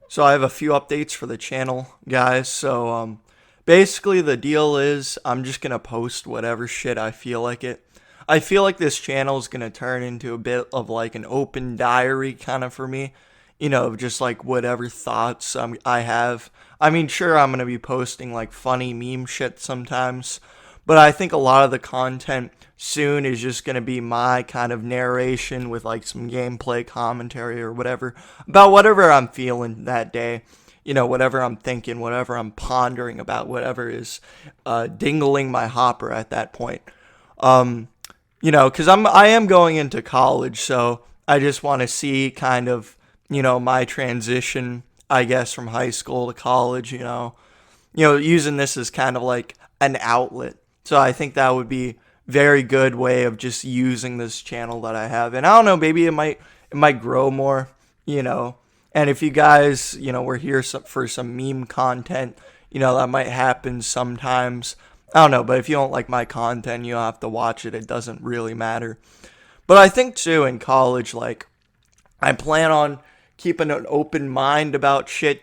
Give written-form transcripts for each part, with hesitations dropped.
So I have a few updates for the channel, guys. Basically the deal is I'm just gonna post whatever shit I feel like it. I feel like this channel is gonna turn into a bit of like an open diary kind of for me. Just like whatever thoughts I have. I mean, sure, I'm gonna be posting like funny meme shit sometimes, but I think a lot of the content soon is just going to be my kind of narration with like some gameplay commentary or whatever about whatever I'm feeling that day. Whatever I'm thinking, whatever I'm pondering about, whatever is dingling my hopper at that point. Because I am going into college, so I just want to see kind of my transition, I guess, from high school to college. Using this as kind of like an outlet. So I think that would be very good way of just using this channel that I have. And I don't know, maybe it might grow more, you know. And if you guys, were here for some meme content, that might happen sometimes. I don't know, but if you don't like my content, you don't have to watch it. It doesn't really matter. But I think too in college, like I plan on keeping an open mind about shit,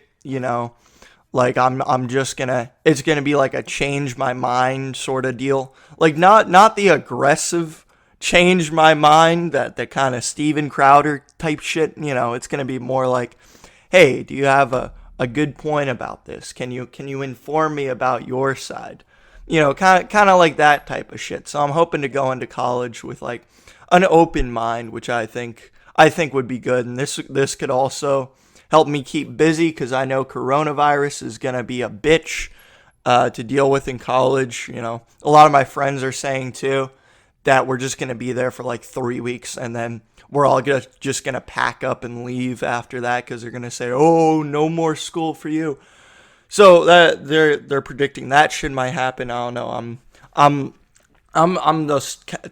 like I'm just gonna it's gonna be like a change my mind sort of deal. Like not the aggressive change my mind that kind of Steven Crowder type shit, it's gonna be more like, hey, do you have a good point about this? Can you inform me about your side? Kind of like that type of shit. So I'm hoping to go into college with like an open mind, which I think would be good. And this could also help me keep busy because I know coronavirus is gonna be a bitch to deal with in college. A lot of my friends are saying too that we're just gonna be there for like 3 weeks and then we're all just gonna pack up and leave after that because they're gonna say, "Oh, no more school for you." So that they're predicting that shit might happen. I don't know. I'm I'm the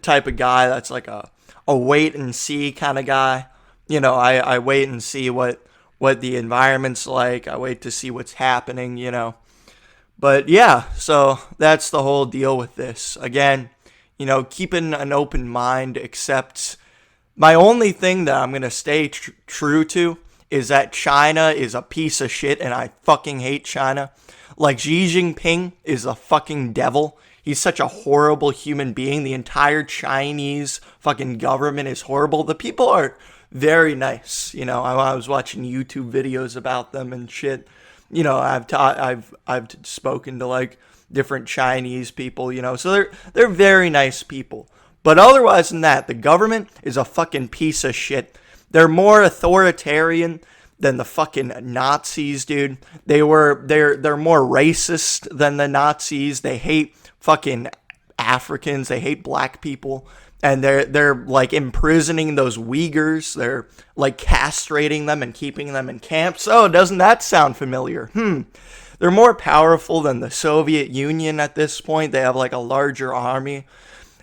type of guy that's like a wait and see kind of guy. I wait and see what the environment's like. I wait to see what's happening. But yeah, so that's the whole deal with this. Again, keeping an open mind, except my only thing that I'm going to stay true to is that China is a piece of shit and I fucking hate China. Like Xi Jinping is a fucking devil. He's such a horrible human being. The entire Chinese fucking government is horrible. The people are very nice. I was watching YouTube videos about them and shit. I've spoken to like different Chinese people. So they're very nice people. But otherwise than that, the government is a fucking piece of shit. They're more authoritarian than the fucking Nazis, dude. They're more racist than the Nazis. They hate fucking Africans. They hate black people. And they're like imprisoning those Uyghurs. They're like castrating them and keeping them in camps. Oh, doesn't that sound familiar? They're more powerful than the Soviet Union at this point. They have like a larger army.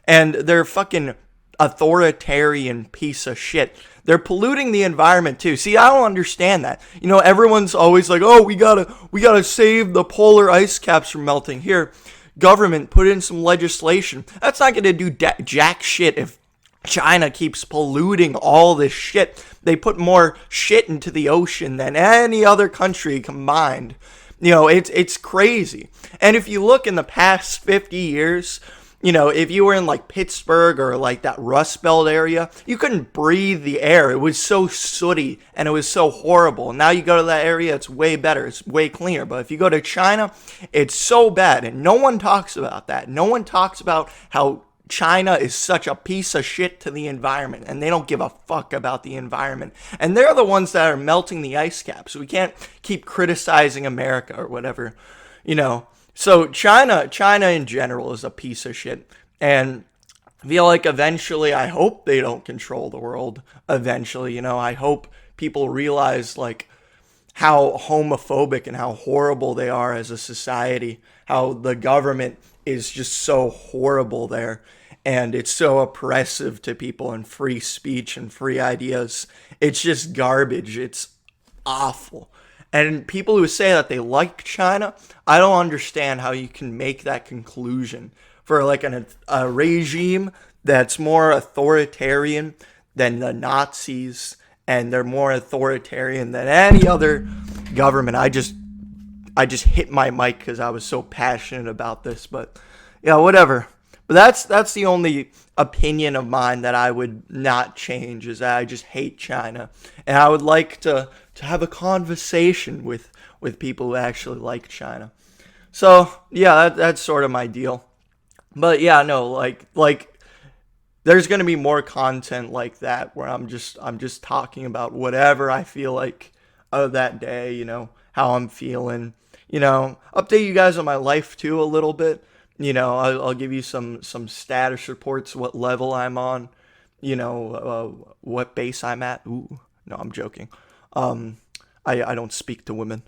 And they're fucking authoritarian piece of shit. They're polluting the environment too. See, I don't understand that. Everyone's always like, "Oh, we gotta save the polar ice caps from melting." Here, government put in some legislation. That's not gonna do jack shit if China keeps polluting all this shit. They put more shit into the ocean than any other country combined. It's crazy. And if you look in the past 50 years, if you were in like Pittsburgh or like that Rust Belt area, you couldn't breathe the air. It was so sooty and it was so horrible. Now you go to that area, it's way better. It's way cleaner. But if you go to China, it's so bad. And no one talks about that. No one talks about how China is such a piece of shit to the environment and they don't give a fuck about the environment. And they're the ones that are melting the ice caps. So we can't keep criticizing America or whatever, So China in general is a piece of shit. And I feel like eventually, I hope they don't control the world. Eventually, I hope people realize like how homophobic and how horrible they are as a society. How the government is just so horrible there. And it's so oppressive to people and free speech and free ideas. It's just garbage. It's awful. And people who say that they like China, I don't understand how you can make that conclusion for like a regime that's more authoritarian than the Nazis and they're more authoritarian than any other government. I just hit my mic because I was so passionate about this. But yeah, whatever. But that's the only opinion of mine that I would not change, is that I just hate China, and I would like to have a conversation with people who actually like China. So yeah, that's sort of my deal. But yeah, no, like there's gonna be more content like that where I'm just talking about whatever I feel like of that day, how I'm feeling, update you guys on my life too a little bit. I'll give you some status reports, what level I'm on, what base I'm at. Ooh, no, I'm joking. I don't speak to women.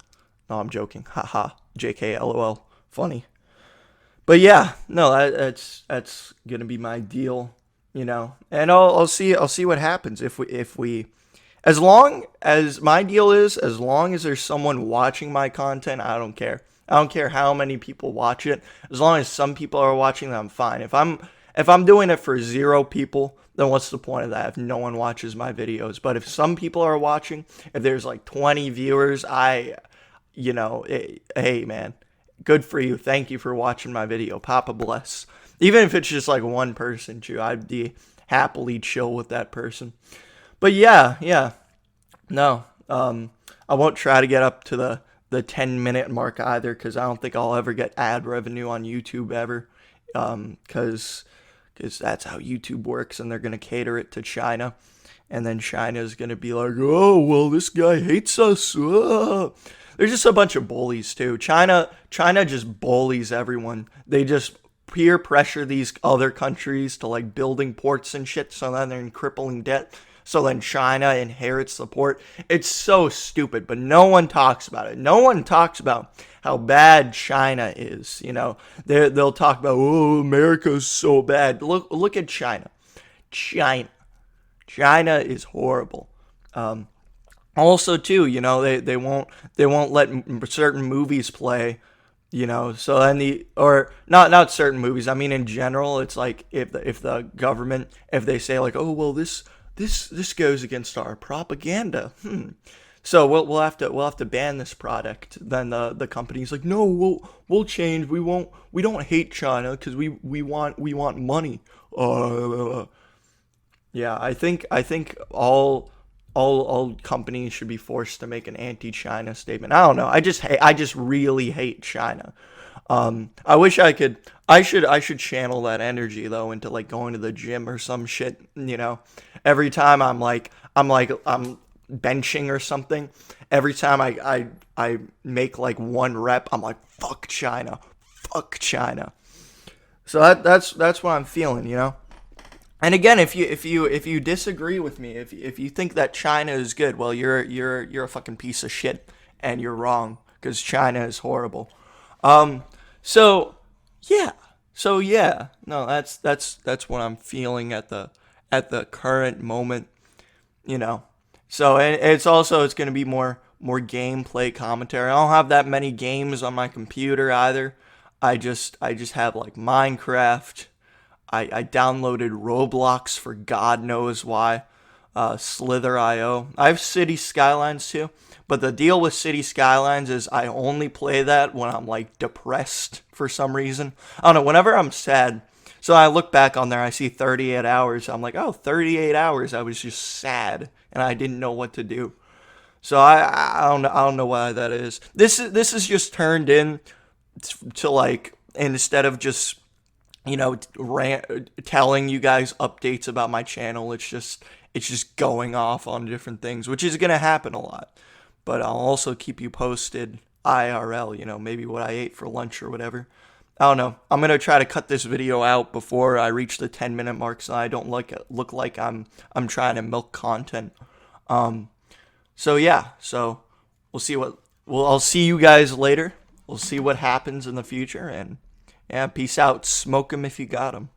No, I'm joking. Haha. JK, LOL. Funny. But yeah, no, that's gonna be my deal, and I'll see what happens if we as long as my deal is, as long as there's someone watching my content, I don't care. I don't care how many people watch it. As long as some people are watching, I'm fine. If I'm doing it for 0 people, then what's the point of that if no one watches my videos? But if some people are watching, if there's like 20 viewers, hey man, good for you. Thank you for watching my video. Papa bless. Even if it's just like one person, too, I'd be happily chill with that person. But yeah, no, I won't try to get up to the 10-minute mark either, because I don't think I'll ever get ad revenue on YouTube ever, because that's how YouTube works, and they're gonna cater it to China, and then China's gonna be like, oh well, this guy hates us. They're just a bunch of bullies too. China just bullies everyone. They just peer pressure these other countries to like building ports and shit, so then they're in crippling debt. So then China inherits the port. It's so stupid, but no one talks about it. No one talks about how bad China is. They'll talk about, oh, America's so bad. Look at China. China is horrible. Also, too, they won't let certain movies play. So then or not certain movies. I mean, in general, it's like if the government, if they say like, oh well, this goes against our propaganda. So we'll have to ban this product. Then the company's like, no, we'll change. We don't hate China because we want money. Yeah, I think all companies should be forced to make an anti-China statement. I don't know. I just really hate China. I wish I could. I should channel that energy though into like going to the gym or some shit. Every time I'm benching or something. Every time I make like 1 rep, I'm like, fuck China. So that's what I'm feeling. And again, if you disagree with me, if you think that China is good, well, you're a fucking piece of shit, and you're wrong, because China is horrible. So yeah, no, that's what I'm feeling at the current moment, So and it's gonna be more gameplay commentary. I don't have that many games on my computer either. I just have like Minecraft. I downloaded Roblox for God knows why. Slither.io. I have City Skylines too. But the deal with City Skylines is I only play that when I'm like depressed for some reason. I don't know, whenever I'm sad. So I look back on there, I see 38 hours. I'm like, oh, 38 hours. I was just sad and I didn't know what to do. So I don't know why that is. This is just turned in to like, instead of just telling you guys updates about my channel, it's just going off on different things, which is gonna happen a lot. But I'll also keep you posted IRL, maybe what I ate for lunch or whatever. I don't know. I'm gonna try to cut this video out before I reach the 10-minute mark, so I don't look like I'm trying to milk content. So yeah. So we'll see I'll see you guys later. We'll see what happens in the future, and yeah, peace out. Smoke 'em if you got 'em.